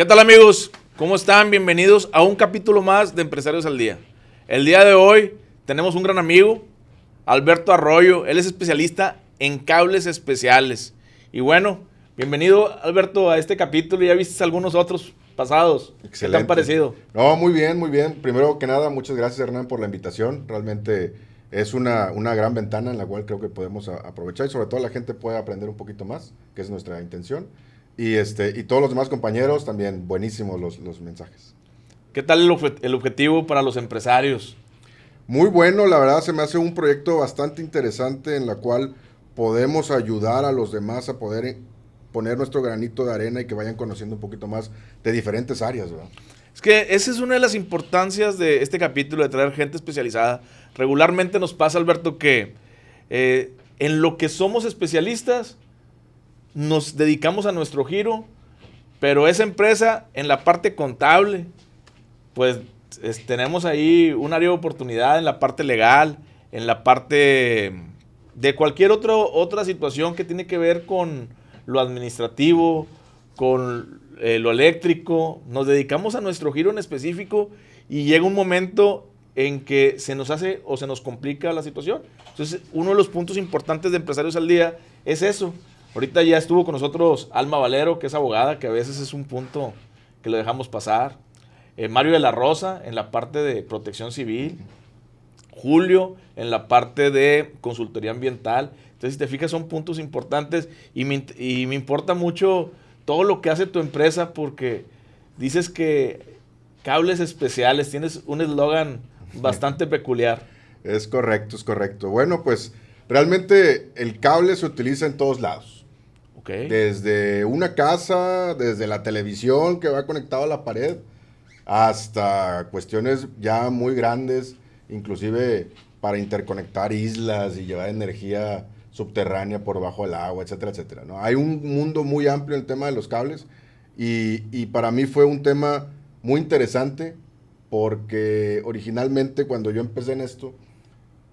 ¿Qué tal, amigos? ¿Cómo están? Bienvenidos a un capítulo más de Empresarios al Día. El día de hoy tenemos un gran amigo, Alberto Arroyo. Él es especialista en cables especiales. Y bueno, bienvenido, Alberto, a este capítulo. Ya viste algunos otros pasados. Excelente. ¿Qué te han parecido? No, muy bien, muy bien. Primero que nada, muchas gracias, Hernán, por la invitación. Realmente es una gran ventana en la cual creo que podemos aprovechar y sobre todo la gente puede aprender un poquito más, que es nuestra intención. Y todos los demás compañeros también, buenísimos los mensajes. ¿Qué tal el objetivo para los empresarios? Muy bueno, la verdad se me hace un proyecto bastante interesante en la cual podemos ayudar a los demás a poder poner nuestro granito de arena y que vayan conociendo un poquito más de diferentes áreas, ¿verdad? Es que esa es una de las importancias de este capítulo, de traer gente especializada. Regularmente nos pasa, Alberto, que en lo que somos especialistas, nos dedicamos a nuestro giro, pero esa empresa en la parte contable, pues tenemos ahí un área de oportunidad en la parte legal, en la parte de cualquier otra situación que tiene que ver con lo administrativo, con lo eléctrico. Nos dedicamos a nuestro giro en específico y llega un momento en que se nos hace o se nos complica la situación. Entonces, uno de los puntos importantes de Empresarios al Día es eso. Ahorita ya estuvo con nosotros Alma Valero, que es abogada, que a veces es un punto que lo dejamos pasar. Mario de la Rosa en la parte de protección civil. Julio en la parte de consultoría ambiental. Entonces, si te fijas, son puntos importantes y me importa mucho todo lo que hace tu empresa porque dices que cables especiales, tienes un eslogan bastante peculiar. Es correcto, es correcto. Bueno, pues realmente el cable se utiliza en todos lados. Okay. Desde una casa, desde la televisión que va conectado a la pared, hasta cuestiones ya muy grandes, inclusive para interconectar islas y llevar energía subterránea por bajo el agua, etcétera, etcétera, ¿no? Hay un mundo muy amplio en el tema de los cables y para mí fue un tema muy interesante porque originalmente cuando yo empecé en esto,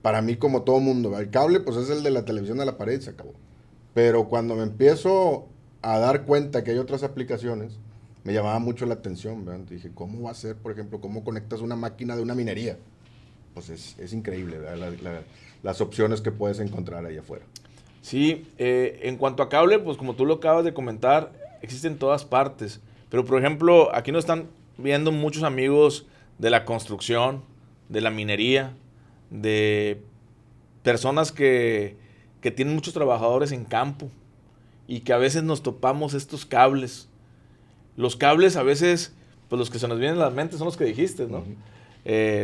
para mí como todo mundo, el cable pues es el de la televisión a la pared y se acabó. Pero cuando me empiezo a dar cuenta que hay otras aplicaciones, me llamaba mucho la atención, ¿verdad? Dije, ¿cómo va a ser, por ejemplo, cómo conectas una máquina de una minería? Pues es increíble, ¿verdad? Las opciones que puedes encontrar ahí afuera. Sí, en cuanto a cable, pues como tú lo acabas de comentar, existe en todas partes. Pero, por ejemplo, aquí nos están viendo muchos amigos de la construcción, de la minería, de personas que tienen muchos trabajadores en campo y que a veces nos topamos estos cables. Los cables a veces, pues los que se nos vienen a la mente son los que dijiste, ¿no?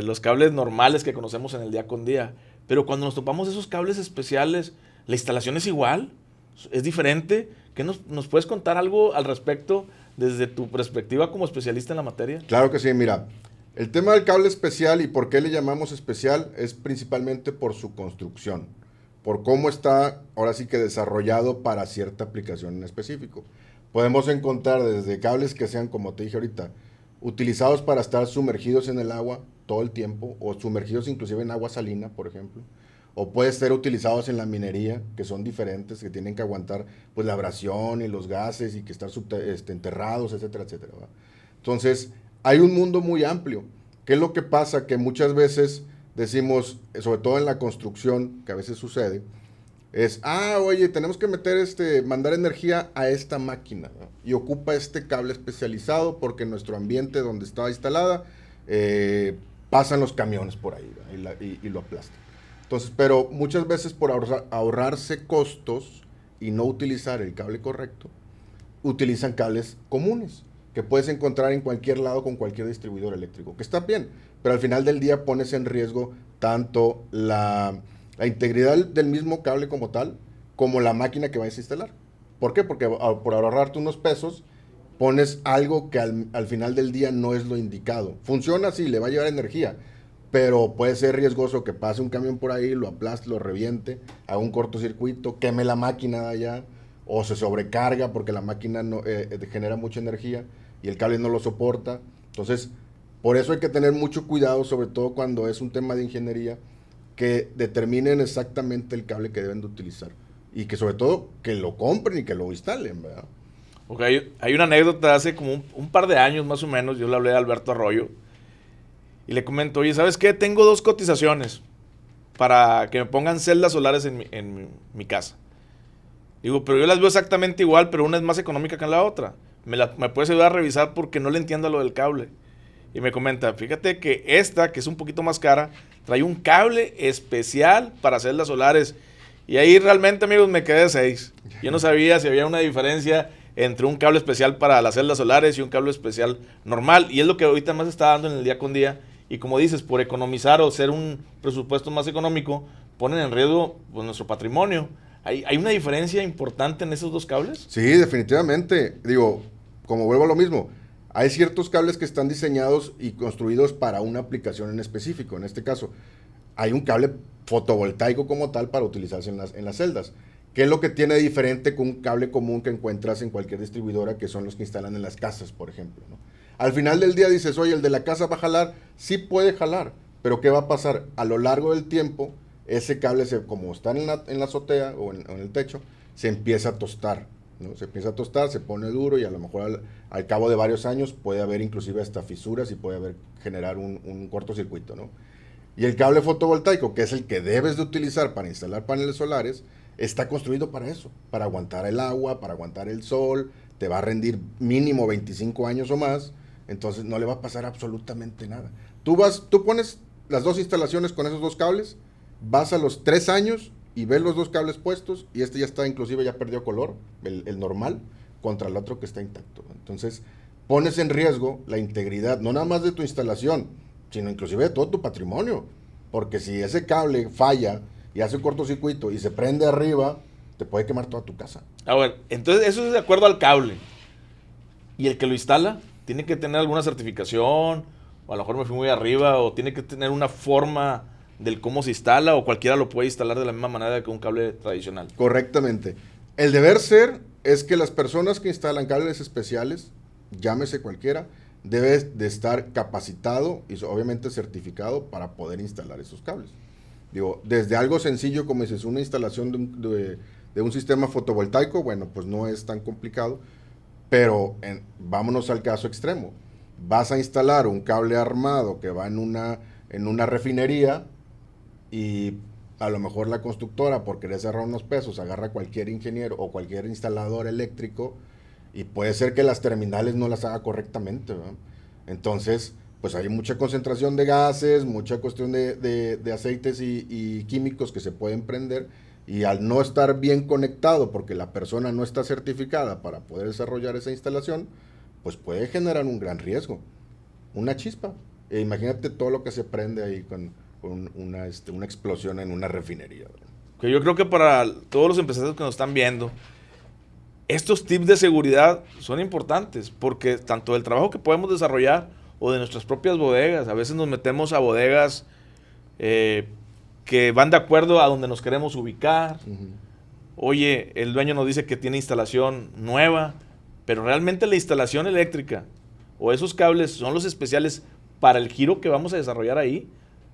Los cables normales que conocemos en el día con día. Pero cuando nos topamos esos cables especiales, la instalación es igual, es diferente. ¿Qué nos puedes contar algo al respecto desde tu perspectiva como especialista en la materia? Claro que sí, mira. El tema del cable especial y por qué le llamamos especial es principalmente por su construcción, por cómo está ahora sí que desarrollado para cierta aplicación en específico. Podemos encontrar desde cables que sean, como te dije ahorita, utilizados para estar sumergidos en el agua todo el tiempo, o sumergidos inclusive en agua salina, por ejemplo, o puede ser utilizados en la minería, que son diferentes, que tienen que aguantar pues la abrasión y los gases y que estar enterrados, etcétera, etcétera, ¿verdad? Entonces, hay un mundo muy amplio. ¿Qué es lo que pasa? Que muchas veces decimos, sobre todo en la construcción, que a veces sucede, es, oye, tenemos que mandar energía a esta máquina, ¿no? Y ocupa este cable especializado porque en nuestro ambiente donde está instalada pasan los camiones por ahí, ¿no? Y lo aplastan. Entonces, pero muchas veces por ahorrarse costos y no utilizar el cable correcto, utilizan cables comunes que puedes encontrar en cualquier lado con cualquier distribuidor eléctrico, que está bien, pero al final del día pones en riesgo tanto la integridad del mismo cable como tal, como la máquina que vas a instalar. ¿Por qué? Porque por ahorrarte unos pesos, pones algo que al final del día no es lo indicado. Funciona, sí, le va a llevar energía, pero puede ser riesgoso que pase un camión por ahí, lo aplaste, lo reviente, haga un cortocircuito, queme la máquina de allá, o se sobrecarga porque la máquina no, genera mucha energía y el cable no lo soporta. Entonces, por eso hay que tener mucho cuidado, sobre todo cuando es un tema de ingeniería, que determinen exactamente el cable que deben de utilizar. Y que sobre todo que lo compren y que lo instalen, ¿verdad? Ok, hay una anécdota hace como un par de años más o menos, yo le hablé a Alberto Arroyo y le comento, oye, ¿sabes qué? Tengo 2 cotizaciones para que me pongan celdas solares en mi casa. Digo, pero yo las veo exactamente igual, pero una es más económica que la otra. ¿Me puedes ayudar a revisar porque no le entiendo lo del cable? Y me comenta, fíjate que esta, que es un poquito más cara, trae un cable especial para celdas solares. Y ahí realmente, amigos, me quedé de 6. Yo no sabía si había una diferencia entre un cable especial para las celdas solares y un cable especial normal. Y es lo que ahorita más está dando en el día con día. Y como dices, por economizar o ser un presupuesto más económico, ponen en riesgo pues, nuestro patrimonio. ¿Hay una diferencia importante en esos 2 cables? Sí, definitivamente. Digo, como vuelvo a lo mismo, hay ciertos cables que están diseñados y construidos para una aplicación en específico. En este caso, hay un cable fotovoltaico como tal para utilizarse en las celdas. ¿Qué es lo que tiene de diferente con un cable común que encuentras en cualquier distribuidora, que son los que instalan en las casas, por ejemplo, ¿no? Al final del día dices, oye, el de la casa va a jalar, sí puede jalar, pero ¿qué va a pasar? A lo largo del tiempo, ese cable, como está en la azotea o en el techo, se empieza a tostar, ¿no? Se empieza a tostar, se pone duro y a lo mejor al cabo de varios años puede haber inclusive hasta fisuras y puede generar un cortocircuito, ¿no? Y el cable fotovoltaico, que es el que debes de utilizar para instalar paneles solares, está construido para eso, para aguantar el agua, para aguantar el sol, te va a rendir mínimo 25 años o más, entonces no le va a pasar absolutamente nada. Tú pones las 2 instalaciones con esos 2 cables, vas a los 3 años y ves los 2 cables puestos y este ya está, inclusive ya perdió color, el normal, contra el otro que está intacto. Entonces pones en riesgo la integridad, no nada más de tu instalación, sino inclusive de todo tu patrimonio. Porque si ese cable falla y hace un cortocircuito y se prende arriba, te puede quemar toda tu casa. A ver, entonces eso es de acuerdo al cable. ¿Y el que lo instala? ¿Tiene que tener alguna certificación? O a lo mejor me fui muy arriba. ¿O tiene que tener una forma del cómo se instala? ¿O cualquiera lo puede instalar de la misma manera que un cable tradicional? Correctamente. El deber ser es que las personas que instalan cables especiales, llámese cualquiera, debe de estar capacitado y obviamente certificado para poder instalar esos cables. Digo, desde algo sencillo como dices, una instalación de un sistema fotovoltaico, bueno, pues no es tan complicado, pero vámonos al caso extremo. Vas a instalar un cable armado que va en una refinería y a lo mejor la constructora, por querer cerrar unos pesos, agarra cualquier ingeniero o cualquier instalador eléctrico y puede ser que las terminales no las haga correctamente, ¿verdad? Entonces, pues hay mucha concentración de gases, mucha cuestión de aceites y químicos que se pueden prender y al no estar bien conectado porque la persona no está certificada para poder desarrollar esa instalación, pues puede generar un gran riesgo, una chispa. Imagínate todo lo que se prende ahí con una explosión en una refinería, ¿verdad? Que yo creo que para todos los empresarios que nos están viendo, estos tips de seguridad son importantes porque tanto del trabajo que podemos desarrollar o de nuestras propias bodegas, a veces nos metemos a bodegas que van de acuerdo a donde nos queremos ubicar. Uh-huh. Oye, el dueño nos dice que tiene instalación nueva, pero realmente la instalación eléctrica o esos cables son los especiales para el giro que vamos a desarrollar ahí,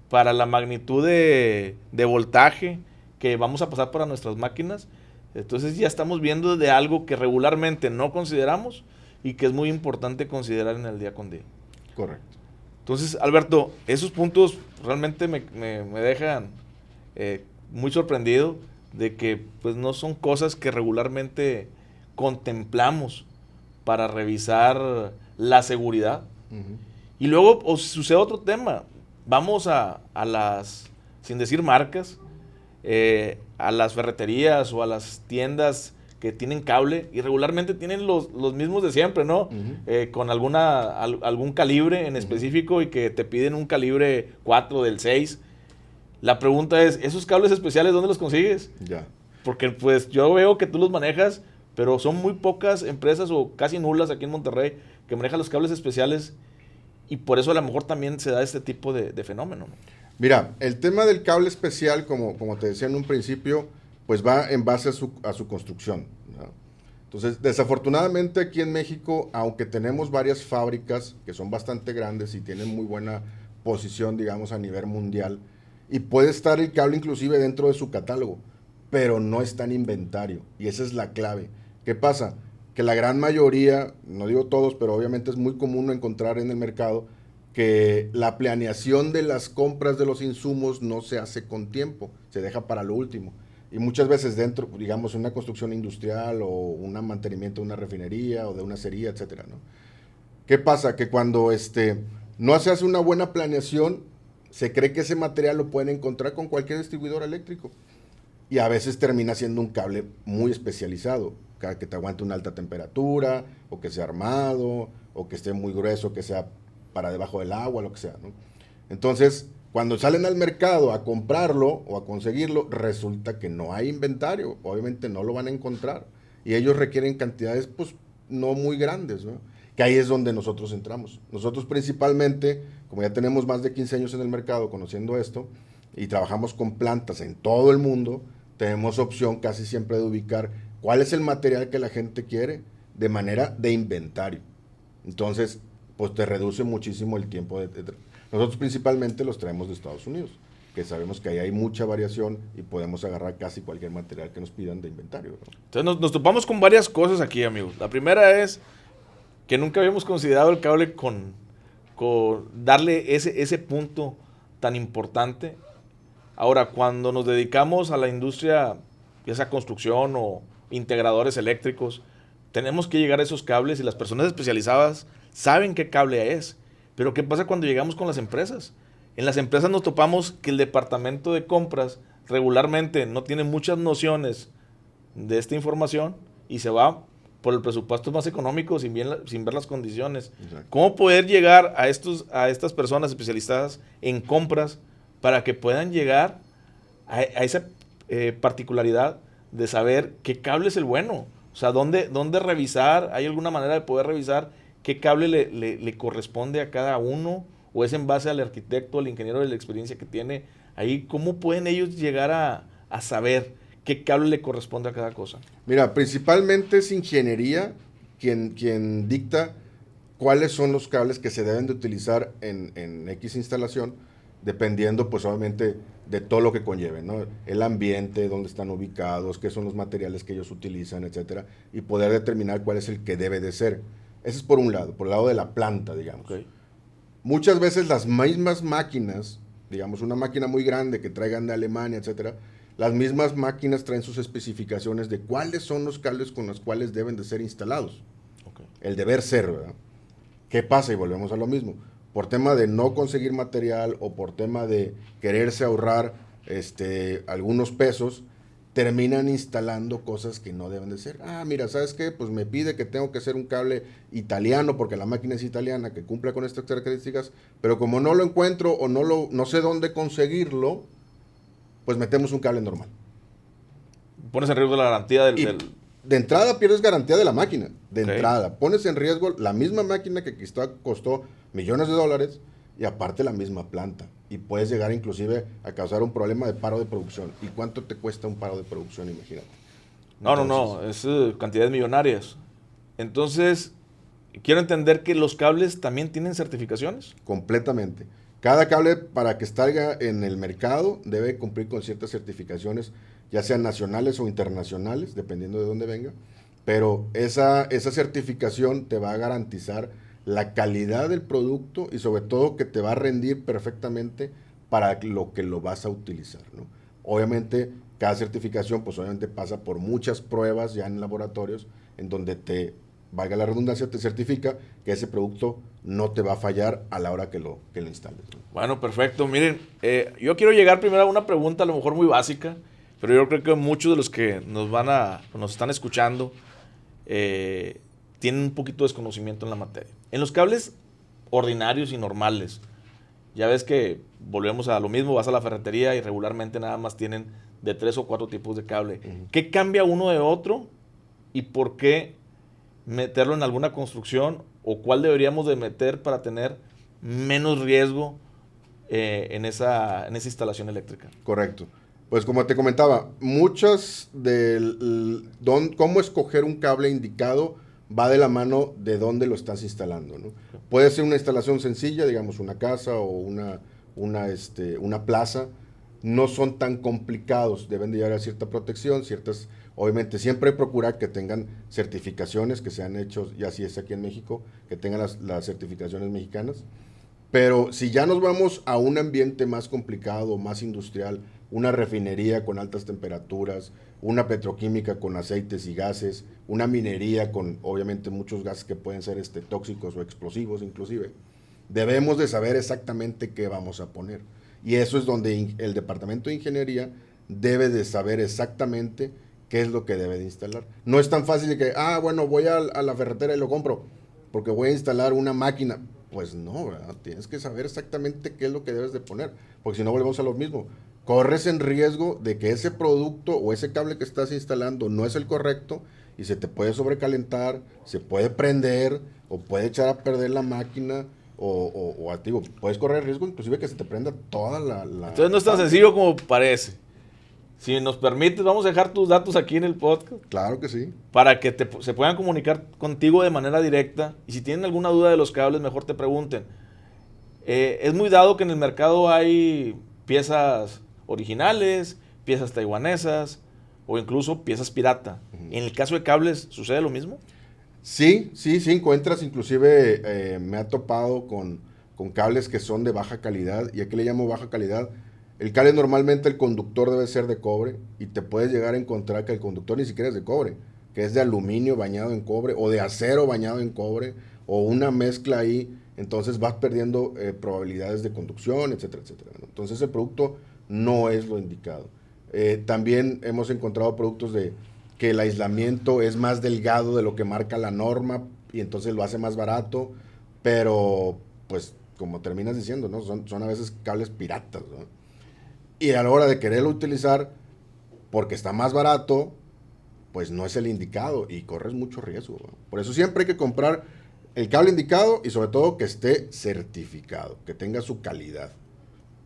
para la magnitud de voltaje que vamos a pasar para nuestras máquinas. Entonces ya estamos viendo de algo que regularmente no consideramos y que es muy importante considerar en el día con día. Correcto. Entonces, Alberto, esos puntos realmente me dejan muy sorprendido de que pues no son cosas que regularmente contemplamos para revisar la seguridad. Uh-huh. Y luego sucede otro tema. Vamos a las, sin decir marcas, a las ferreterías o a las tiendas que tienen cable y regularmente tienen los mismos de siempre, ¿no? Uh-huh. Con algún calibre en específico y que te piden un calibre 4 del 6. La pregunta es, ¿esos cables especiales dónde los consigues? Ya. Porque pues yo veo que tú los manejas, pero son muy pocas empresas o casi nulas aquí en Monterrey que manejan los cables especiales y por eso a lo mejor también se da este tipo de fenómeno, ¿no? Mira, el tema del cable especial, como te decía en un principio, pues va en base a su construcción, ¿no? Entonces, desafortunadamente aquí en México, aunque tenemos varias fábricas que son bastante grandes y tienen muy buena posición, digamos, a nivel mundial, y puede estar el cable inclusive dentro de su catálogo, pero no está en inventario, y esa es la clave. ¿Qué pasa? que la gran mayoría, no digo todos, pero obviamente es muy común encontrar en el mercado que la planeación de las compras de los insumos no se hace con tiempo, se deja para lo último. Y muchas veces dentro, digamos, una construcción industrial o un mantenimiento de una refinería o de una acería, etcétera, ¿no? ¿Qué pasa? Que cuando no se hace una buena planeación, se cree que ese material lo pueden encontrar con cualquier distribuidor eléctrico. Y a veces termina siendo un cable muy especializado, que te aguante una alta temperatura, o que sea armado, o que esté muy grueso, que sea para debajo del agua, lo que sea, ¿no? Entonces, cuando salen al mercado a comprarlo o a conseguirlo, resulta que no hay inventario, obviamente no lo van a encontrar. Y ellos requieren cantidades, pues, no muy grandes, ¿no? Que ahí es donde nosotros entramos. Nosotros principalmente, como ya tenemos más de 15 años en el mercado conociendo esto, y trabajamos con plantas en todo el mundo, tenemos opción casi siempre de ubicar cuál es el material que la gente quiere de manera de inventario. Entonces, pues te reduce muchísimo el tiempo nosotros principalmente los traemos de Estados Unidos, que sabemos que ahí hay mucha variación y podemos agarrar casi cualquier material que nos pidan de inventario, ¿no? Entonces nos topamos con varias cosas aquí, amigos. La primera es que nunca habíamos considerado el cable con darle ese punto tan importante. Ahora, cuando nos dedicamos a la industria, ya sea construcción o integradores eléctricos, tenemos que llegar a esos cables y las personas especializadas saben qué cable es. Pero ¿qué pasa cuando llegamos con las empresas? En las empresas nos topamos que el departamento de compras regularmente no tiene muchas nociones de esta información y se va por el presupuesto más económico sin ver las condiciones. Exacto. ¿Cómo poder llegar a estas personas especializadas en compras para que puedan llegar a esa particularidad de saber qué cable es el bueno? O sea, ¿dónde revisar? ¿Hay alguna manera de poder revisar qué cable le corresponde a cada uno? ¿O es en base al arquitecto, al ingeniero de la experiencia que tiene? Ahí, ¿cómo pueden ellos llegar a saber qué cable le corresponde a cada cosa? Mira, principalmente es ingeniería quien dicta cuáles son los cables que se deben de utilizar en X instalación, dependiendo pues obviamente de todo lo que conlleve, ¿no? El ambiente, dónde están ubicados, qué son los materiales que ellos utilizan, etcétera, y poder determinar cuál es el que debe de ser. Ese es por un lado, por el lado de la planta, digamos. Okay. Muchas veces las mismas máquinas, digamos una máquina muy grande que traigan de Alemania, etcétera, las mismas máquinas traen sus especificaciones de cuáles son los cables con los cuales deben de ser instalados. Okay. El deber ser, ¿verdad? ¿Qué pasa? Y volvemos a lo mismo. Por tema de no conseguir material o por tema de quererse ahorrar algunos pesos, terminan instalando cosas que no deben de ser. Ah, mira, ¿sabes qué? Pues me pide que tengo que hacer un cable italiano porque la máquina es italiana, que cumpla con estas características, pero como no lo encuentro o no sé dónde conseguirlo, pues metemos un cable normal. Pones en riesgo la garantía De entrada pierdes garantía de la máquina. De Okay. entrada. Pones en riesgo la misma máquina que costó millones de dólares y aparte la misma planta. Y puedes llegar inclusive a causar un problema de paro de producción. ¿Y cuánto te cuesta un paro de producción? Imagínate. No, es cantidades millonarias. Entonces, quiero entender que los cables también tienen certificaciones. Completamente. Cada cable para que salga en el mercado debe cumplir con ciertas certificaciones, ya sean nacionales o internacionales, dependiendo de dónde venga. Pero esa certificación te va a garantizar la calidad del producto y sobre todo que te va a rendir perfectamente para lo que lo vas a utilizar, ¿no? Obviamente, cada certificación, pues obviamente pasa por muchas pruebas ya en laboratorios, en donde valga la redundancia, te certifica que ese producto no te va a fallar a la hora que lo instales, ¿no? Bueno, perfecto. Miren, yo quiero llegar primero a una pregunta a lo mejor muy básica, pero yo creo que muchos de los que nos están escuchando tienen un poquito de desconocimiento en la materia. En los cables ordinarios y normales, ya ves que volvemos a lo mismo, vas a la ferretería y regularmente nada más tienen de 3 o 4 tipos de cable. Uh-huh. ¿Qué cambia uno de otro y por qué meterlo en alguna construcción o cuál deberíamos de meter para tener menos riesgo en esa instalación eléctrica? Correcto. Pues como te comentaba, cómo escoger un cable indicado va de la mano de dónde lo estás instalando, ¿no? Puede ser una instalación sencilla, digamos una casa o una plaza, no son tan complicados, deben de llevar a cierta protección, ciertas, obviamente siempre hay que procurar que tengan certificaciones que se han hecho, y así es aquí en México, que tengan las certificaciones mexicanas, pero si ya nos vamos a un ambiente más complicado, más industrial, una refinería con altas temperaturas, una petroquímica con aceites y gases, una minería con obviamente muchos gases que pueden ser tóxicos o explosivos inclusive, debemos de saber exactamente qué vamos a poner. Y eso es donde el departamento de ingeniería debe de saber exactamente qué es lo que debe de instalar. No es tan fácil de que, bueno, voy a la ferretera y lo compro, porque voy a instalar una máquina. Pues no, ¿verdad? Tienes que saber exactamente qué es lo que debes de poner, porque si no volvemos a lo mismo. Corres en riesgo de que ese producto o ese cable que estás instalando no es el correcto y se te puede sobrecalentar, se puede prender o puede echar a perder la máquina o digo, puedes correr el riesgo inclusive que se te prenda toda la... Entonces no es tan sencillo como parece. Si nos permites, vamos a dejar tus datos aquí en el podcast. Claro que sí. Para que se puedan comunicar contigo de manera directa. Y si tienen alguna duda de los cables, mejor te pregunten. Es muy dado que en el mercado hay piezas originales, piezas taiwanesas o incluso piezas pirata. En el caso de cables, ¿sucede lo mismo? Sí, encuentras, inclusive me ha topado con cables que son de baja calidad. ¿Y a qué le llamo baja calidad? El cable normalmente el conductor debe ser de cobre y te puedes llegar a encontrar que el conductor ni siquiera es de cobre, que es de aluminio bañado en cobre o de acero bañado en cobre o una mezcla ahí, entonces vas perdiendo probabilidades de conducción, etcétera, etcétera, ¿no? Entonces el producto no es lo indicado. También hemos encontrado productos que el aislamiento es más delgado de lo que marca la norma y entonces lo hace más barato, pero pues como terminas diciendo, ¿no? Son a veces cables piratas, ¿no? Y a la hora de quererlo utilizar, porque está más barato, pues no es el indicado y corres mucho riesgo, ¿no? Por eso siempre hay que comprar el cable indicado y sobre todo que esté certificado, que tenga su calidad.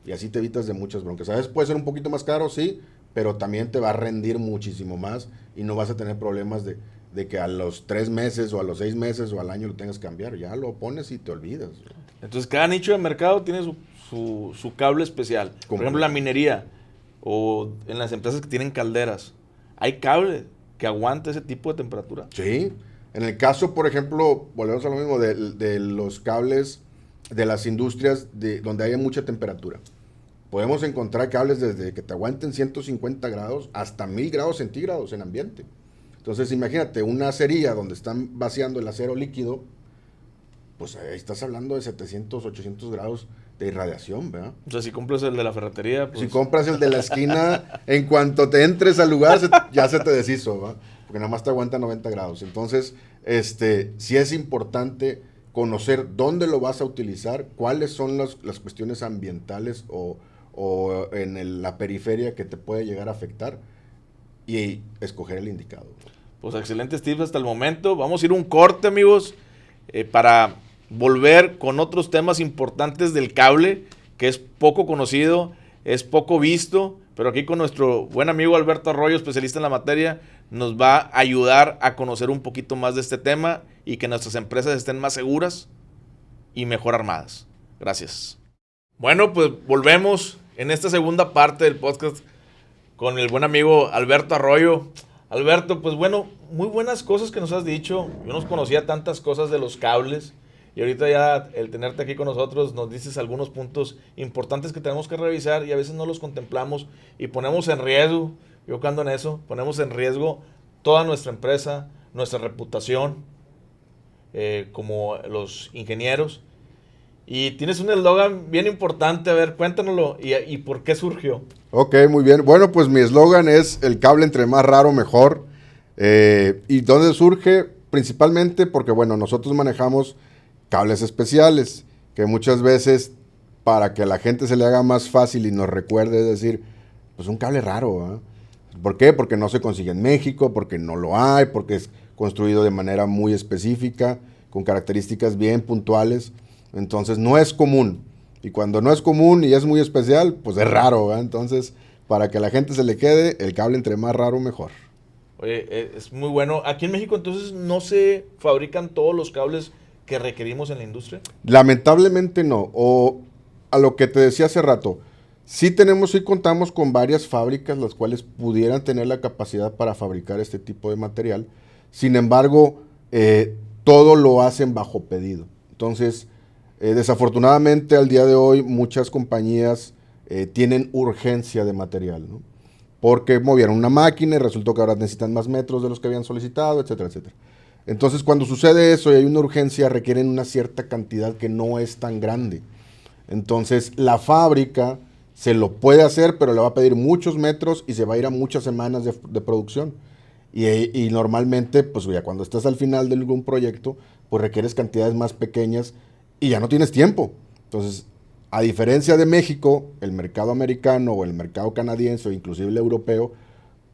Y así te evitas de muchas broncas. A veces puede ser un poquito más caro, sí, pero también te va a rendir muchísimo más y no vas a tener problemas de que a los 3 meses o a los 6 meses o al año lo tengas que cambiar. Ya lo pones y te olvidas, ¿no? Entonces cada nicho de mercado tiene su cable especial. Por ejemplo, la minería o en las empresas que tienen calderas. ¿Hay cable que aguante ese tipo de temperatura? Sí. En el caso, por ejemplo, volvemos a lo mismo de los cables de las industrias donde haya mucha temperatura. Podemos encontrar cables desde que te aguanten 150 grados hasta 1000 grados centígrados en ambiente. Entonces, imagínate una acería donde están vaciando el acero líquido, pues ahí estás hablando de 700, 800 grados de irradiación, ¿verdad? O sea, si compras el de la ferretería, pues... Si compras el de la esquina, en cuanto te entres al lugar, ya se te deshizo, ¿verdad? Porque nada más te aguanta 90 grados. Entonces, sí es importante conocer dónde lo vas a utilizar, cuáles son las cuestiones ambientales o en la periferia que te puede llegar a afectar y escoger el indicado. Pues excelentes tips hasta el momento. Vamos a ir a un corte, amigos, para volver con otros temas importantes del cable, que es poco conocido, es poco visto, pero aquí con nuestro buen amigo Alberto Arroyo, especialista en la materia, nos va a ayudar a conocer un poquito más de este tema y que nuestras empresas estén más seguras y mejor armadas. Gracias. Bueno, pues volvemos en esta segunda parte del podcast con el buen amigo Alberto Arroyo. Alberto, pues bueno, muy buenas cosas que nos has dicho. Yo no conocía tantas cosas de los cables y ahorita ya el tenerte aquí con nosotros nos dices algunos puntos importantes que tenemos que revisar y a veces no los contemplamos y ponemos en riesgo, yo ando en eso, ponemos en riesgo toda nuestra empresa, nuestra reputación como los ingenieros. Y tienes un eslogan bien importante, a ver, cuéntanoslo y por qué surgió. Ok, muy bien. Bueno, pues mi eslogan es el cable entre más raro mejor. ¿Y dónde surge? Principalmente porque, bueno, nosotros manejamos cables especiales, que muchas veces para que a la gente se le haga más fácil y nos recuerde, es decir, pues un cable raro, ¿eh? ¿Por qué? Porque no se consigue en México, porque no lo hay, porque es construido de manera muy específica, con características bien puntuales. Entonces no es común. Y cuando no es común y es muy especial, pues es raro, ¿verdad? Entonces, para que a la gente se le quede, el cable entre más raro, mejor. Oye, es muy bueno. Aquí en México, entonces, ¿no se fabrican todos los cables que requerimos en la industria? Lamentablemente no. O a lo que te decía hace rato, Sí contamos con varias fábricas las cuales pudieran tener la capacidad para fabricar este tipo de material. Sin embargo, todo lo hacen bajo pedido. Entonces, desafortunadamente al día de hoy muchas compañías tienen urgencia de material, ¿no? Porque movieron una máquina y resultó que ahora necesitan más metros de los que habían solicitado, etcétera, etcétera. Entonces, cuando sucede eso y hay una urgencia, requieren una cierta cantidad que no es tan grande. Entonces, la fábrica se lo puede hacer, pero le va a pedir muchos metros y se va a ir a muchas semanas de producción. Y normalmente, pues ya cuando estás al final de algún proyecto, pues requieres cantidades más pequeñas y ya no tienes tiempo. Entonces, a diferencia de México, el mercado americano o el mercado canadiense o inclusive el europeo,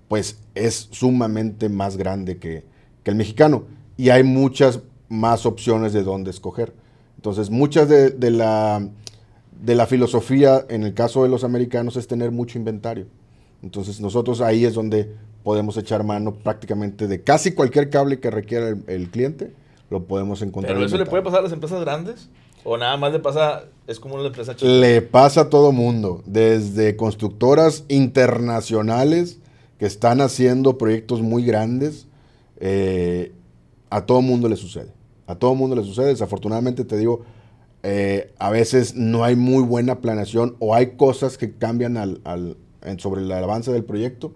pues es sumamente más grande que el mexicano. Y hay muchas más opciones de dónde escoger. Entonces, muchas de la filosofía, en el caso de los americanos, es tener mucho inventario. Entonces, nosotros ahí es donde podemos echar mano prácticamente de casi cualquier cable que requiera el cliente, lo podemos encontrar. ¿Pero eso le puede pasar a las empresas grandes? ¿O nada más le pasa, es como una empresa chica? Le pasa a todo mundo, desde constructoras internacionales que están haciendo proyectos muy grandes, a todo mundo le sucede. A todo mundo le sucede. Desafortunadamente, te digo, a veces no hay muy buena planeación o hay cosas que cambian sobre el avance del proyecto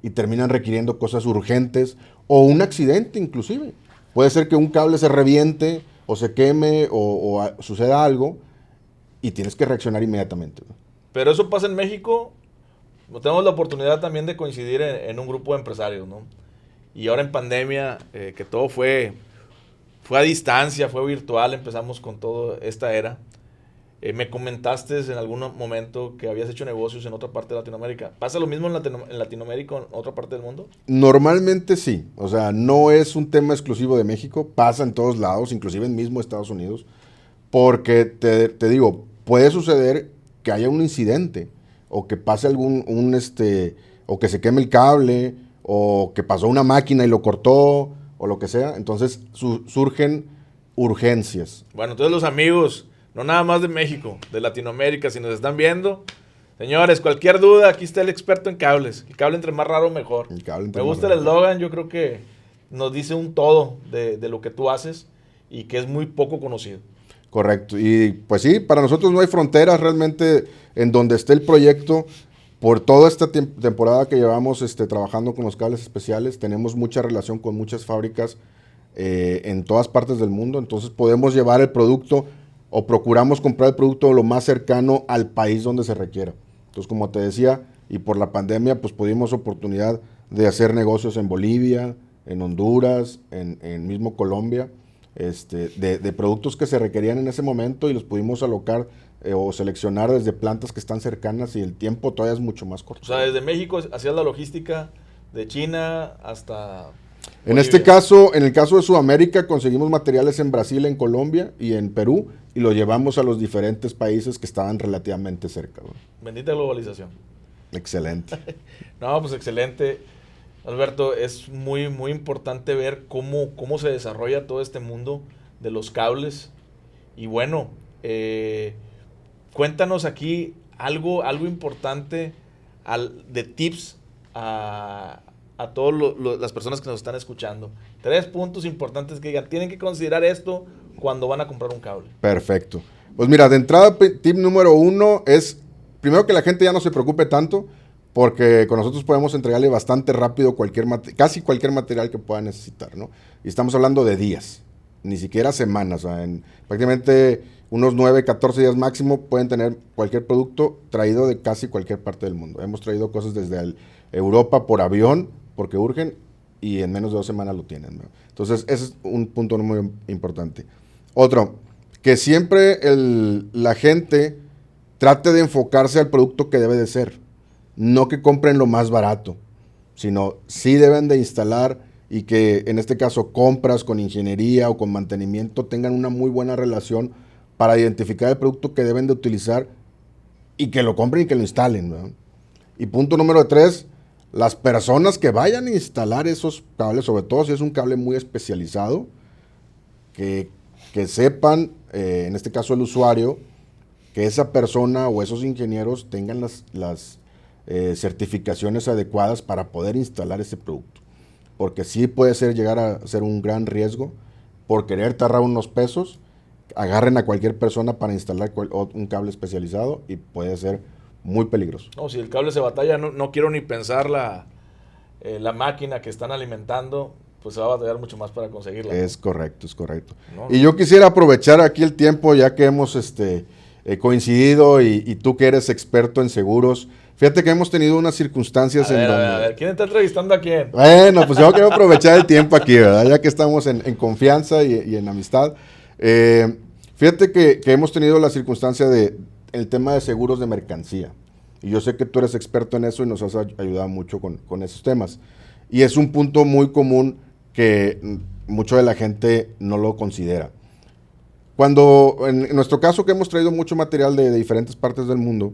y terminan requiriendo cosas urgentes o un accidente inclusive. Puede ser que un cable se reviente o se queme o suceda algo y tienes que reaccionar inmediatamente, ¿no? Pero eso pasa en México. Tenemos la oportunidad también de coincidir en un grupo de empresarios, ¿no? Y ahora en pandemia, que todo fue a distancia, fue virtual, empezamos con toda esta era. Me comentaste en algún momento que habías hecho negocios en otra parte de Latinoamérica. ¿Pasa lo mismo en Latinoamérica o en otra parte del mundo? Normalmente sí, o sea, no es un tema exclusivo de México, pasa en todos lados, inclusive en mismo Estados Unidos, porque te digo, puede suceder que haya un incidente o que pase o que se queme el cable o que pasó una máquina y lo cortó o lo que sea, entonces surgen urgencias. Bueno, entonces los amigos, no nada más de México, de Latinoamérica, si nos están viendo, señores, cualquier duda, aquí está el experto en cables. El cable entre más raro, mejor. Me gusta el eslogan, yo creo que nos dice un todo de lo que tú haces y que es muy poco conocido. Correcto, y pues sí, para nosotros no hay fronteras realmente en donde esté el proyecto. Por toda esta temporada que llevamos trabajando con los cables especiales, tenemos mucha relación con muchas fábricas en todas partes del mundo, entonces podemos llevar el producto o procuramos comprar el producto lo más cercano al país donde se requiera. Entonces, como te decía, y por la pandemia, pues pudimos oportunidad de hacer negocios en Bolivia, en Honduras, en mismo Colombia, de productos que se requerían en ese momento y los pudimos alocar o seleccionar desde plantas que están cercanas y el tiempo todavía es mucho más corto. O sea, desde México hacías la logística de China hasta En Bolivia. este caso, en el caso de Sudamérica, conseguimos materiales en Brasil, en Colombia y en Perú y los llevamos a los diferentes países que estaban relativamente cerca, ¿no? Bendita globalización. Excelente. No, pues excelente. Alberto, es muy, muy importante ver cómo se desarrolla todo este mundo de los cables. Y bueno, cuéntanos aquí algo importante de tips a todas las personas que nos están escuchando. 3 puntos importantes que digan, tienen que considerar esto cuando van a comprar un cable. Perfecto. Pues mira, de entrada, tip número 1 es, primero que la gente ya no se preocupe tanto, porque con nosotros podemos entregarle bastante rápido casi cualquier material que pueda necesitar, ¿no? Y estamos hablando de días, ni siquiera semanas, o sea, en prácticamente unos 9, 14 días máximo pueden tener cualquier producto traído de casi cualquier parte del mundo. Hemos traído cosas desde Europa por avión, porque urgen, y en menos de 2 semanas lo tienen, ¿no? Entonces, ese es un punto muy importante. Otro, que siempre la gente trate de enfocarse al producto que debe de ser. No que compren lo más barato, sino sí deben de instalar y que en este caso compras con ingeniería o con mantenimiento tengan una muy buena relación para identificar el producto que deben de utilizar y que lo compren y que lo instalen, ¿no? Y punto número 3, las personas que vayan a instalar esos cables, sobre todo si es un cable muy especializado, que sepan, en este caso el usuario, que esa persona o esos ingenieros tengan las certificaciones adecuadas para poder instalar ese producto. Porque sí puede llegar a ser un gran riesgo por querer tarrar unos pesos, agarren a cualquier persona para instalar un cable especializado y puede ser muy peligroso. No, si el cable se batalla, no quiero ni pensar la máquina que están alimentando, pues se va a batallar mucho más para conseguirla. Es correcto, es correcto. No, y yo quisiera aprovechar aquí el tiempo, ya que hemos coincidido y tú que eres experto en seguros. Fíjate que hemos tenido unas circunstancias en donde... A ver, ¿quién está entrevistando a quién? Bueno, pues yo quiero aprovechar el tiempo aquí, ¿verdad? Ya que estamos en confianza y en amistad. Fíjate que hemos tenido la circunstancia el tema de seguros de mercancía. Y yo sé que tú eres experto en eso y nos has ayudado mucho con esos temas. Y es un punto muy común que mucho de la gente no lo considera. Cuando, en nuestro caso, que hemos traído mucho material de diferentes partes del mundo,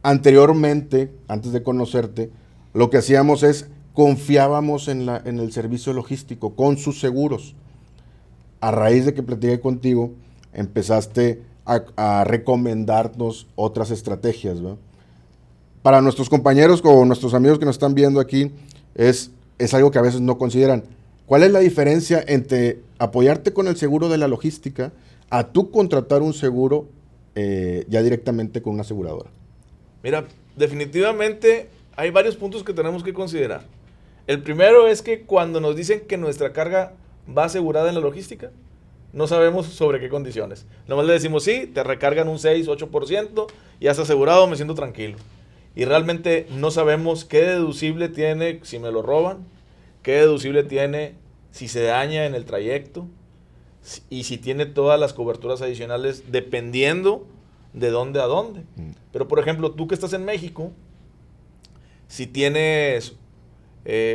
anteriormente, antes de conocerte, lo que hacíamos es confiábamos en el servicio logístico con sus seguros. A raíz de que platiqué contigo, empezaste a recomendarnos otras estrategias, ¿verdad? Para nuestros compañeros o nuestros amigos que nos están viendo aquí, es algo que a veces no consideran. ¿Cuál es la diferencia entre apoyarte con el seguro de la logística a tú contratar un seguro ya directamente con una aseguradora? Mira, definitivamente hay varios puntos que tenemos que considerar. El primero es que cuando nos dicen que nuestra carga va asegurada en la logística, no sabemos sobre qué condiciones. Nomás le decimos, sí, te recargan un 6, 8%, ya está asegurado, me siento tranquilo. Y realmente no sabemos qué deducible tiene si me lo roban, qué deducible tiene si se daña en el trayecto y si tiene todas las coberturas adicionales dependiendo de dónde a dónde. Pero por ejemplo, tú que estás en México, si tienes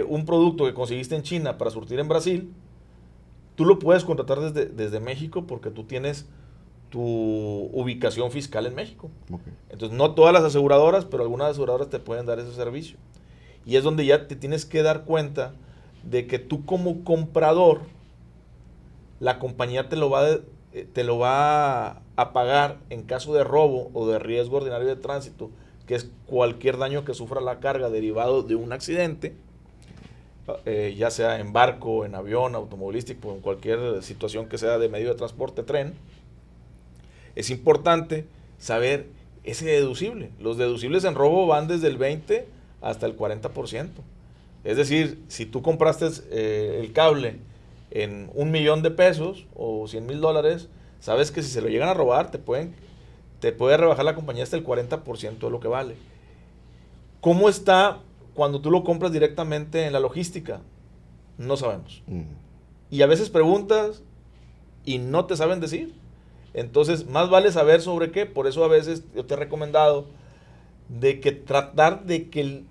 un producto que conseguiste en China para surtir en Brasil, tú lo puedes contratar desde México porque tú tienes tu ubicación fiscal en México. Okay. Entonces, no todas las aseguradoras, pero algunas aseguradoras te pueden dar ese servicio. Y es donde ya te tienes que dar cuenta de que tú como comprador, la compañía te lo va a pagar en caso de robo o de riesgo ordinario de tránsito, que es cualquier daño que sufra la carga derivado de un accidente, ya sea en barco, en avión, automovilístico, en cualquier situación que sea de medio de transporte, tren. Es importante saber ese deducible. Los deducibles en robo van desde el 20 hasta el 40%. Es decir, si tú compraste el cable en $1,000,000 o $100,000, sabes que si se lo llegan a robar, te puede rebajar la compañía hasta el 40% de lo que vale. ¿Cómo está cuando tú lo compras directamente en la logística? No sabemos. Y a veces preguntas y no te saben decir. Entonces, más vale saber sobre qué. Por eso a veces yo te he recomendado de que tratar de que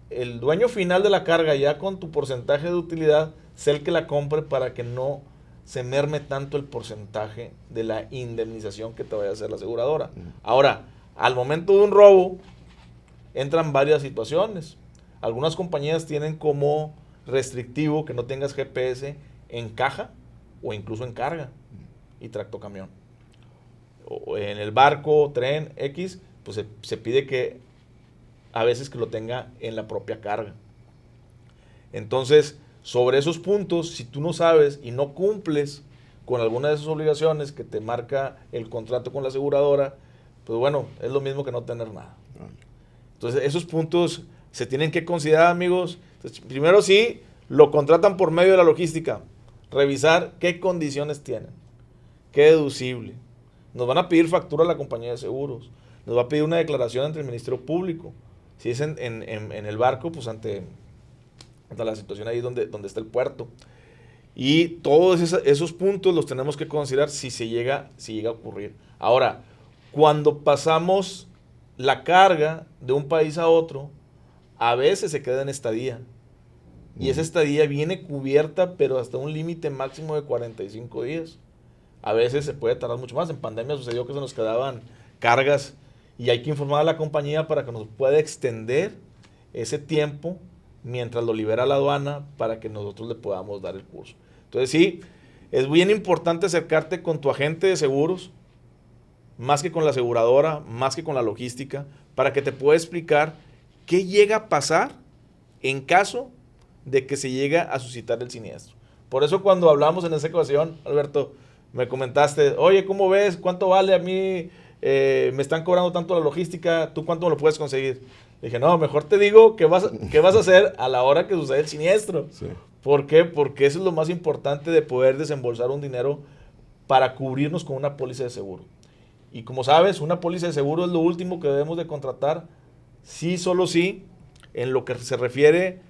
el dueño final de la carga, ya con tu porcentaje de utilidad, sea el que la compre para que no se merme tanto el porcentaje de la indemnización que te vaya a hacer la aseguradora. Ahora, al momento de un robo, entran varias situaciones. Algunas compañías tienen como restrictivo que no tengas GPS en caja o incluso en carga y tractocamión. O en el barco, tren, X, pues se pide que a veces que lo tenga en la propia carga. Entonces, sobre esos puntos, si tú no sabes y no cumples con alguna de esas obligaciones que te marca el contrato con la aseguradora, pues bueno, es lo mismo que no tener nada. Entonces, esos puntos se tienen que considerar, amigos. Entonces, primero sí, lo contratan por medio de la logística. Revisar qué condiciones tienen, qué deducible. Nos van a pedir factura a la compañía de seguros. Nos va a pedir una declaración ante el Ministerio Público. Si es en el barco, pues ante la situación ahí donde está el puerto. Y todos esos puntos los tenemos que considerar si llega a ocurrir. Ahora, cuando pasamos la carga de un país a otro, a veces se queda en estadía. Y esa estadía viene cubierta, pero hasta un límite máximo de 45 días. A veces se puede tardar mucho más. En pandemia sucedió que se nos quedaban cargas y hay que informar a la compañía para que nos pueda extender ese tiempo mientras lo libera la aduana para que nosotros le podamos dar el curso. Entonces sí, es bien importante acercarte con tu agente de seguros más que con la aseguradora, más que con la logística, para que te pueda explicar qué llega a pasar en caso de que se llegue a suscitar el siniestro. Por eso cuando hablamos en esa ocasión, Alberto, me comentaste, oye, ¿cómo ves? ¿Cuánto vale a mí? Me están cobrando tanto la logística, ¿tú cuánto me lo puedes conseguir? Le dije, no, mejor te digo qué vas a hacer a la hora que sucede el siniestro. Sí. ¿Por qué? Porque eso es lo más importante de poder desembolsar un dinero para cubrirnos con una póliza de seguro. Y como sabes, una póliza de seguro es lo último que debemos de contratar, sí, solo sí, en lo que se refiere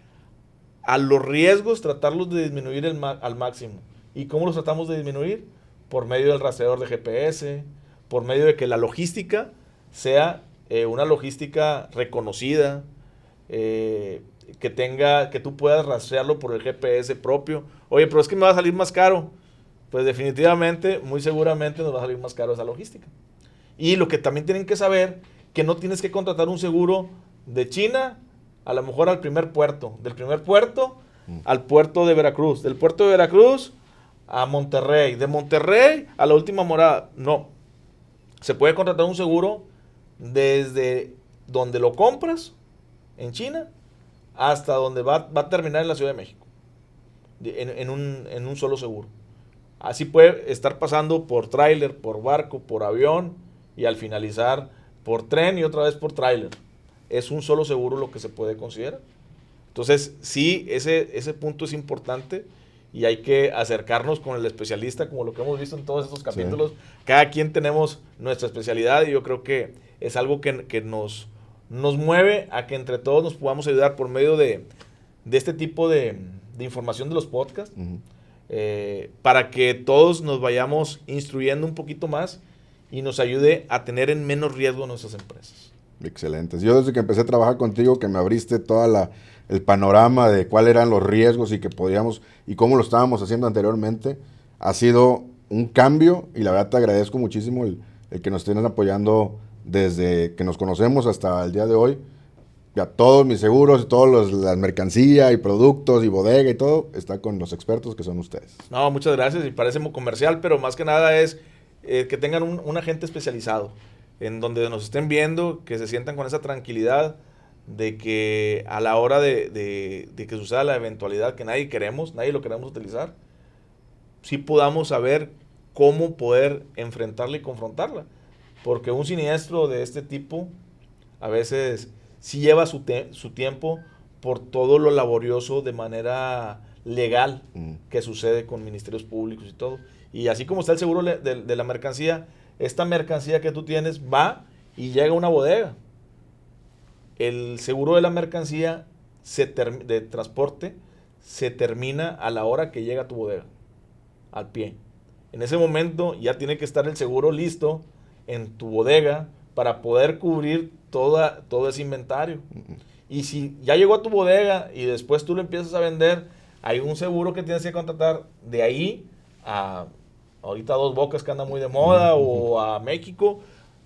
a los riesgos, tratarlos de disminuir al máximo. ¿Y cómo los tratamos de disminuir? Por medio del rastreador de GPS, por medio de que la logística sea una logística reconocida, que tú puedas rastrearlo por el GPS propio. Oye, pero es que me va a salir más caro. Pues definitivamente, muy seguramente nos va a salir más caro esa logística. Y lo que también tienen que saber, que no tienes que contratar un seguro de China, a lo mejor al primer puerto, del primer puerto al puerto de Veracruz, del puerto de Veracruz a Monterrey, de Monterrey a la última morada. No, se puede contratar un seguro desde donde lo compras, en China, hasta donde va a terminar en la Ciudad de México, en un solo seguro. Así puede estar pasando por tráiler, por barco, por avión y al finalizar por tren y otra vez por tráiler. Es un solo seguro lo que se puede considerar. Entonces, sí, ese punto es importante y hay que acercarnos con el especialista, como lo que hemos visto en todos estos capítulos. Sí. Cada quien tenemos nuestra especialidad y yo creo que es algo que nos mueve a que entre todos nos podamos ayudar por medio de este tipo de información de los podcasts, para que todos nos vayamos instruyendo un poquito más y nos ayude a tener en menos riesgo nuestras empresas. Excelente. Yo desde que empecé a trabajar contigo, que me abriste toda el panorama de cuáles eran los riesgos y que podíamos y cómo lo estábamos haciendo anteriormente, ha sido un cambio y la verdad te agradezco muchísimo el que nos estén apoyando desde que nos conocemos hasta el día de hoy. Ya todos mis seguros, todas las mercancías y productos y bodega y todo está con los expertos que son ustedes. No, muchas gracias y parece muy comercial, pero más que nada es que tengan un agente especializado en donde nos estén viendo, que se sientan con esa tranquilidad de que a la hora de que suceda la eventualidad que nadie lo queremos utilizar, sí podamos saber cómo poder enfrentarla y confrontarla. Porque un siniestro de este tipo a veces sí lleva su tiempo por todo lo laborioso de manera legal que sucede con ministerios públicos y todo. Y así como está el seguro de la mercancía, esta mercancía que tú tienes va y llega a una bodega. El seguro de la mercancía de transporte se termina a la hora que llega a tu bodega, al pie. En ese momento ya tiene que estar el seguro listo en tu bodega para poder cubrir todo ese inventario. Y si ya llegó a tu bodega y después tú lo empiezas a vender, hay un seguro que tienes que contratar de ahí a ahorita Dos Bocas, que anda muy de moda, o a México,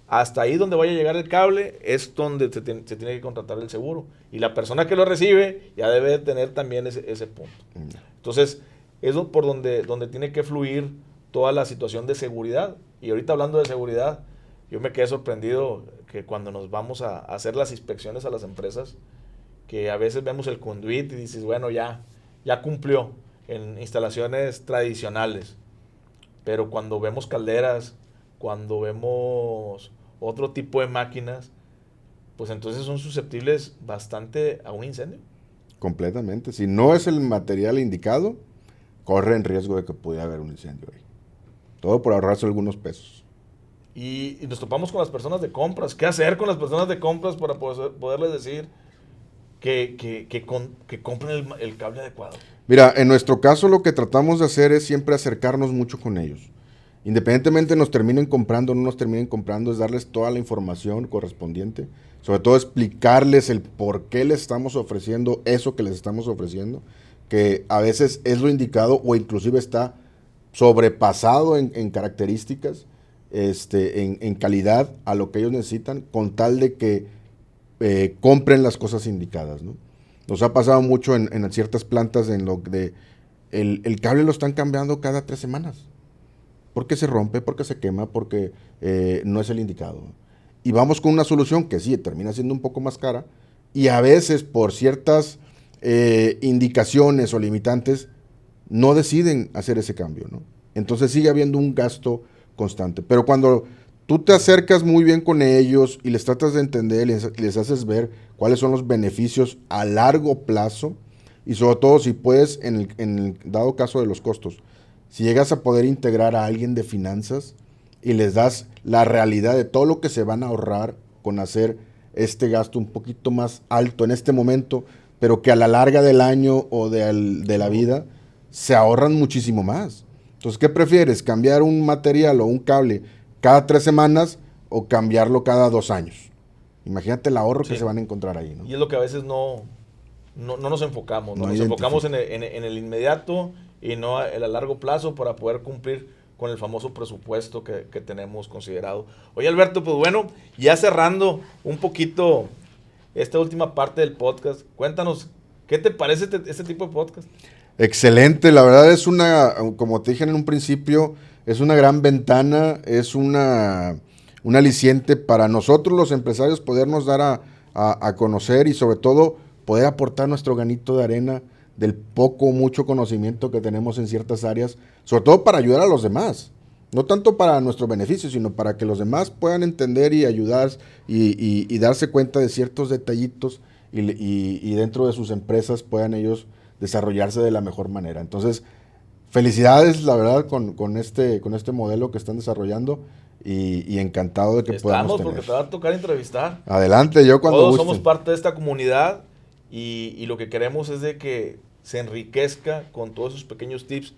hasta ahí donde vaya a llegar el cable, es donde se tiene que contratar el seguro. Y la persona que lo recibe ya debe tener también ese punto. Entonces, eso por donde tiene que fluir toda la situación de seguridad. Y ahorita hablando de seguridad, yo me quedé sorprendido que cuando nos vamos a hacer las inspecciones a las empresas, que a veces vemos el conduit y dices, bueno, ya cumplió en instalaciones tradicionales. Pero cuando vemos calderas, cuando vemos otro tipo de máquinas, pues entonces son susceptibles bastante a un incendio. Completamente. Si no es el material indicado, corre en riesgo de que pudiera haber un incendio ahí. Todo por ahorrarse algunos pesos. Y nos topamos con las personas de compras. ¿Qué hacer con las personas de compras para poderles decir que compren el cable adecuado? Mira, en nuestro caso lo que tratamos de hacer es siempre acercarnos mucho con ellos. Independientemente nos terminen comprando o no nos terminen comprando, es darles toda la información correspondiente. Sobre todo explicarles el por qué les estamos ofreciendo eso que les estamos ofreciendo, que a veces es lo indicado o inclusive está sobrepasado en características, en calidad a lo que ellos necesitan, con tal de que compren las cosas indicadas, ¿no? Nos ha pasado mucho en ciertas plantas el cable lo están cambiando cada 3 semanas. porque se rompe, porque se quema, porque no es el indicado. Y vamos con una solución que sí, termina siendo un poco más cara, y a veces por ciertas indicaciones o limitantes, no deciden hacer ese cambio, ¿no? Entonces sigue habiendo un gasto constante. Pero cuando tú te acercas muy bien con ellos y les tratas de entender, les haces ver cuáles son los beneficios a largo plazo, y sobre todo si puedes, en el dado caso de los costos, si llegas a poder integrar a alguien de finanzas y les das la realidad de todo lo que se van a ahorrar con hacer este gasto un poquito más alto en este momento, pero que a la larga del año o de la vida se ahorran muchísimo más. Entonces, ¿qué prefieres? ¿Cambiar un material o un cable cada 3 semanas o cambiarlo cada 2 años? Imagínate el ahorro que Sí. se van a encontrar ahí, ¿no? Y es lo que a veces no nos enfocamos, ¿no? No Nos enfocamos en identifica. en el inmediato y no en el largo plazo para poder cumplir con el famoso presupuesto que tenemos considerado. Oye, Alberto, pues bueno, ya cerrando un poquito esta última parte del podcast, cuéntanos, ¿qué te parece este tipo de podcast? Excelente, la verdad es como te dije en un principio, es una gran ventana, es un aliciente para nosotros los empresarios podernos dar a conocer y sobre todo poder aportar nuestro granito de arena del poco o mucho conocimiento que tenemos en ciertas áreas, sobre todo para ayudar a los demás. No tanto para nuestro beneficio, sino para que los demás puedan entender y ayudar y darse cuenta de ciertos detallitos y dentro de sus empresas puedan ellos desarrollarse de la mejor manera. Entonces, felicidades, la verdad, con este modelo que están desarrollando y encantado de que podamos Estamos tener. porque te va a tocar entrevistar. Adelante, yo cuando Todos gusten. somos parte de esta comunidad y lo que queremos es de que se enriquezca con todos esos pequeños tips.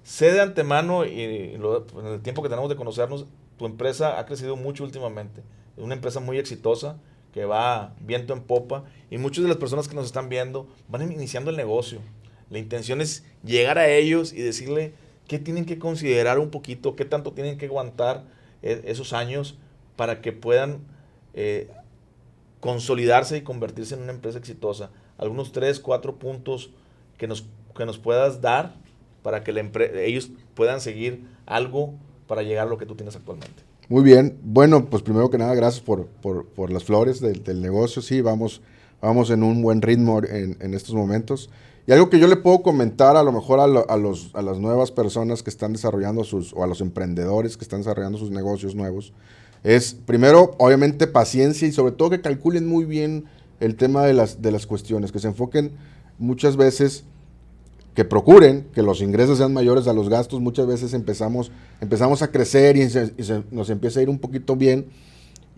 Sé de antemano pues, en el tiempo que tenemos de conocernos, tu empresa ha crecido mucho últimamente. Es una empresa muy exitosa que va viento en popa y muchas de las personas que nos están viendo van iniciando el negocio. La intención es llegar a ellos y decirle qué tienen que considerar un poquito, qué tanto tienen que aguantar esos años para que puedan consolidarse y convertirse en una empresa exitosa. Algunos 3, 4 puntos que nos puedas dar para que ellos puedan seguir algo para llegar a lo que tú tienes actualmente. Muy bien. Bueno, pues primero que nada, gracias por las flores del negocio. Sí, vamos en un buen ritmo en estos momentos. Y algo que yo le puedo comentar a lo mejor a las nuevas personas que están desarrollando o a los emprendedores que están desarrollando sus negocios nuevos, es primero, obviamente, paciencia y sobre todo que calculen muy bien el tema de las cuestiones, que se enfoquen muchas veces, que procuren que los ingresos sean mayores a los gastos. Muchas veces empezamos a crecer y nos empieza a ir un poquito bien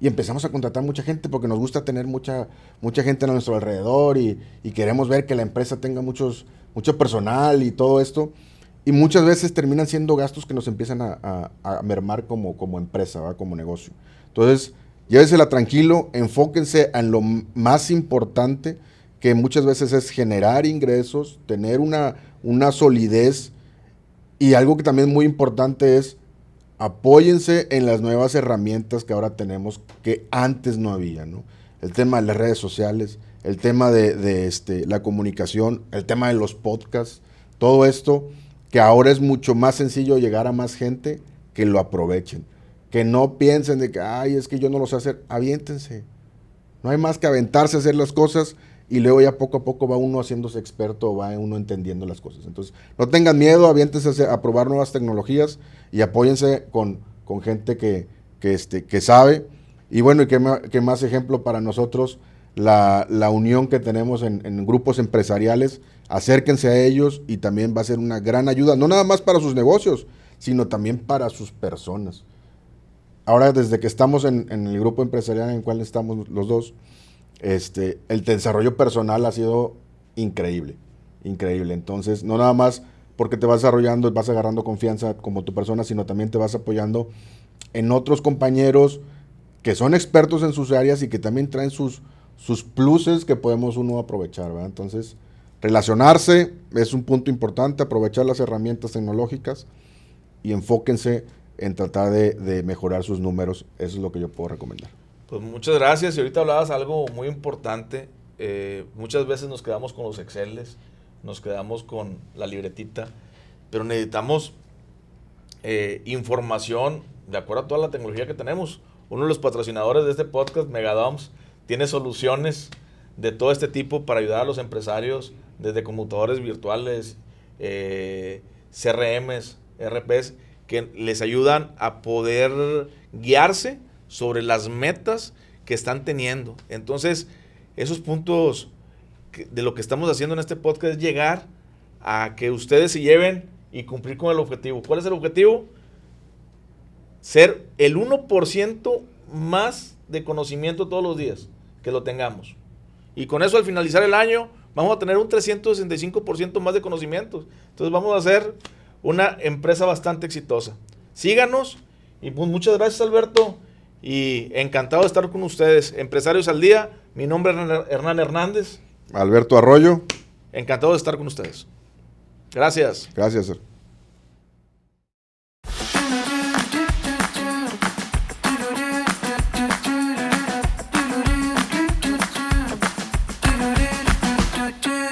y empezamos a contratar mucha gente porque nos gusta tener mucha gente a nuestro alrededor y queremos ver que la empresa tenga mucho personal y todo esto. Y muchas veces terminan siendo gastos que nos empiezan a mermar como empresa, ¿va? Como negocio. Entonces, llévesela tranquilo, enfóquense en lo más importante, que muchas veces es generar ingresos, tener una solidez, y algo que también es muy importante es apóyense en las nuevas herramientas que ahora tenemos que antes no había, ¿no? El tema de las redes sociales, el tema de la comunicación, el tema de los podcasts, todo esto que ahora es mucho más sencillo llegar a más gente, que lo aprovechen. Que no piensen de que, ay, es que yo no lo sé hacer, aviéntense. No hay más que aventarse a hacer las cosas y luego ya poco a poco va uno haciéndose experto, va uno entendiendo las cosas. Entonces, no tengan miedo, aviéntense a probar nuevas tecnologías y apóyense con gente que sabe. Y bueno, y qué más ejemplo para nosotros, la unión que tenemos en grupos empresariales. Acérquense a ellos y también va a ser una gran ayuda, no nada más para sus negocios, sino también para sus personas. Ahora, desde que estamos en el grupo empresarial en el cual estamos los dos, el desarrollo personal ha sido increíble, increíble. Entonces, no nada más porque te vas desarrollando y vas agarrando confianza como tu persona, sino también te vas apoyando en otros compañeros que son expertos en sus áreas y que también traen sus pluses que podemos uno aprovechar, ¿verdad? Entonces, relacionarse es un punto importante, aprovechar las herramientas tecnológicas y enfóquense en tratar de mejorar sus números. Eso es lo que yo puedo recomendar. Pues muchas gracias. Y ahorita hablabas algo muy importante. Muchas veces nos quedamos con los Exceles, nos quedamos con la libretita, pero necesitamos información de acuerdo a toda la tecnología que tenemos. Uno de los patrocinadores de este podcast, Megadoms, tiene soluciones de todo este tipo para ayudar a los empresarios, desde conmutadores virtuales, CRMs, RPs, que les ayudan a poder guiarse sobre las metas que están teniendo. Entonces, esos puntos de lo que estamos haciendo en este podcast es llegar a que ustedes se lleven y cumplir con el objetivo. ¿Cuál es el objetivo? Ser el 1% más de conocimiento todos los días, que lo tengamos. Y con eso, al finalizar el año, vamos a tener un 365% más de conocimientos. Entonces vamos a ser una empresa bastante exitosa. Síganos y pues, muchas gracias, Alberto, y encantado de estar con ustedes. Empresarios al Día, mi nombre es Hernán Hernández. Alberto Arroyo. Encantado de estar con ustedes. Gracias. Gracias, sir. Do